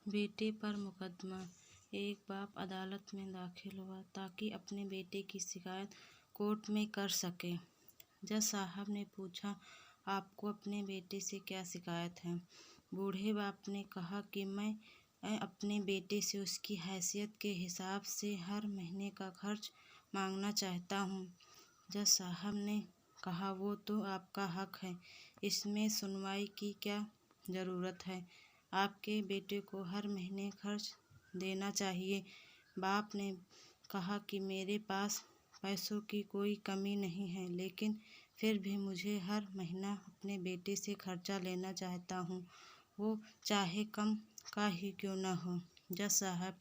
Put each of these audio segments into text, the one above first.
बेटे पर मुकदमा। एक बाप अदालत में दाखिल हुआ ताकि अपने बेटे की शिकायत कोर्ट में कर सके। जज साहब ने पूछा, आपको अपने बेटे से क्या शिकायत है? बूढ़े बाप ने कहा कि मैं अपने बेटे से उसकी हैसियत के हिसाब से हर महीने का खर्च मांगना चाहता हूँ। जज साहब ने कहा, वो तो आपका हक है, इसमें सुनवाई की क्या ज़रूरत है? आपके बेटे को हर महीने खर्च देना चाहिए। बाप ने कहा कि मेरे पास पैसों की कोई कमी नहीं है, लेकिन फिर भी मुझे हर महीना अपने बेटे से खर्चा लेना चाहता हूँ, वो चाहे कम का ही क्यों न हो। जज साहब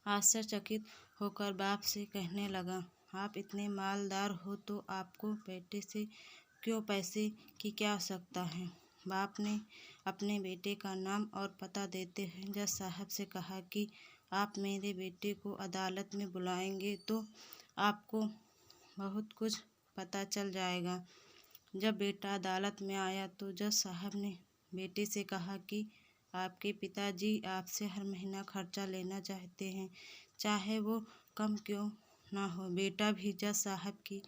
आश्चर्यचकित होकर बाप से कहने लगा, आप इतने मालदार हो तो आपको बेटे से क्यों पैसे की क्या आवश्यकता है? बाप ने अपने बेटे का नाम और पता देते हुए जज साहब से कहा कि आप मेरे बेटे को अदालत में बुलाएंगे तो आपको बहुत कुछ पता चल जाएगा। जब बेटा अदालत में आया तो जज साहब ने बेटे से कहा कि आपके पिताजी आपसे हर महीना खर्चा लेना चाहते हैं, चाहे वो कम क्यों ना हो। बेटा भी जज साहब की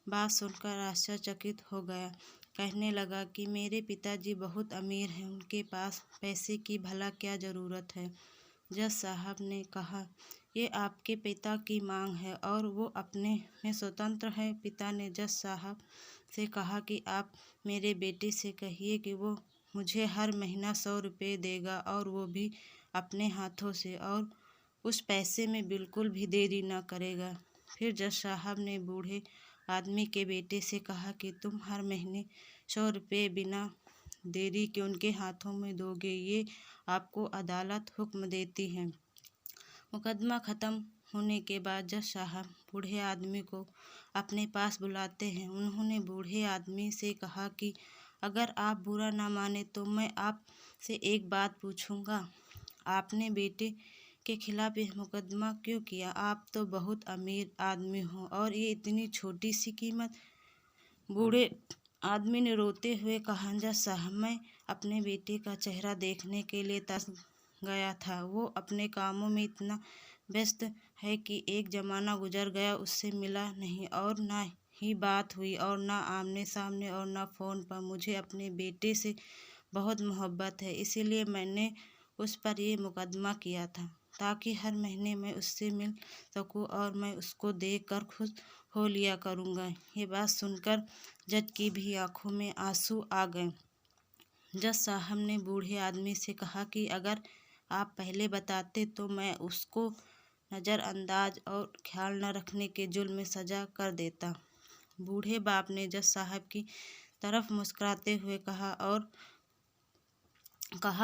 बात सुनकर आश्चर्यचकित हो गया। कहने लगा कि मेरे पिताजी बहुत अमीर हैं, उनके पास पैसे की भला क्या ज़रूरत है। जज साहब ने कहा, ये आपके पिता की मांग है और वो अपने में स्वतंत्र है। पिता ने जज साहब से कहा कि आप मेरे बेटे से कहिए कि वो मुझे हर महीना 100 रुपये देगा और वो भी अपने हाथों से, और उस पैसे में बिल्कुल भी देरी न करेगा। फिर जज साहब ने बूढ़े आदमी के बेटे से कहा कि तुम हर महीने 100 रुपये बिना देरी के उनके हाथों में दोगे, ये आपको अदालत हुक्म देती है। मुकदमा ख़त्म होने के बाद जज साहब बूढ़े आदमी को अपने पास बुलाते हैं। उन्होंने बूढ़े आदमी से कहा कि अगर आप बुरा ना माने तो मैं आपसे एक बात पूछूंगा, आपने बेटे के खिलाफ यह मुकदमा क्यों किया? आप तो बहुत अमीर आदमी हो और ये इतनी छोटी सी कीमत। बूढ़े आदमी ने रोते हुए कहा, जज साहब, मैं अपने बेटे का चेहरा देखने के लिए तरस गया था। वो अपने कामों में इतना व्यस्त है कि एक ज़माना गुजर गया, उससे मिला नहीं और ना ही बात हुई और ना आमने सामने और ना फ़ोन पर। मुझे अपने बेटे से बहुत मोहब्बत है, इसीलिए मैंने उस पर ये मुकदमा किया था, ताकि हर महीने मैं उससे मिल सकूं और मैं उसको देखकर खुश हो लिया करूँगा। ये बात सुनकर जज की भी आंखों में आंसू आ गए। जज साहब ने बूढ़े आदमी से कहा कि अगर आप पहले बताते तो मैं उसको नज़रअंदाज और ख्याल न रखने के जुर्म में सज़ा कर देता। बूढ़े बाप ने जज साहब की तरफ मुस्कुराते हुए कहा,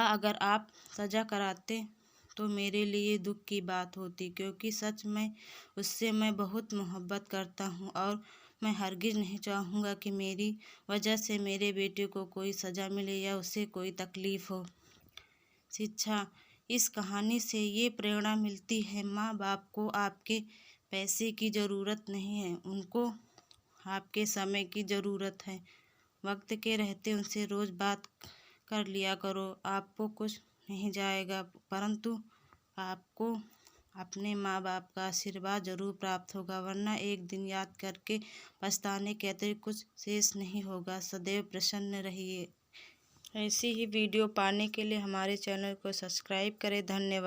अगर आप सज़ा कराते तो मेरे लिए दुख की बात होती, क्योंकि सच में उससे मैं बहुत मोहब्बत करता हूँ और मैं हरगिज़ नहीं चाहूँगा कि मेरी वजह से मेरे बेटे को कोई सज़ा मिले या उसे कोई तकलीफ़ हो। शिक्षा। इस कहानी से ये प्रेरणा मिलती है, माँ बाप को आपके पैसे की ज़रूरत नहीं है, उनको आपके समय की ज़रूरत है। वक्त के रहते उनसे रोज़ बात कर लिया करो, आपको कुछ नहीं जाएगा, परंतु आपको अपने माँ बाप का आशीर्वाद जरूर प्राप्त होगा, वरना एक दिन याद करके पछताने के अतिरिक्त कुछ शेष नहीं होगा। सदैव प्रसन्न रहिए। ऐसी ही वीडियो पाने के लिए हमारे चैनल को सब्सक्राइब करें। धन्यवाद।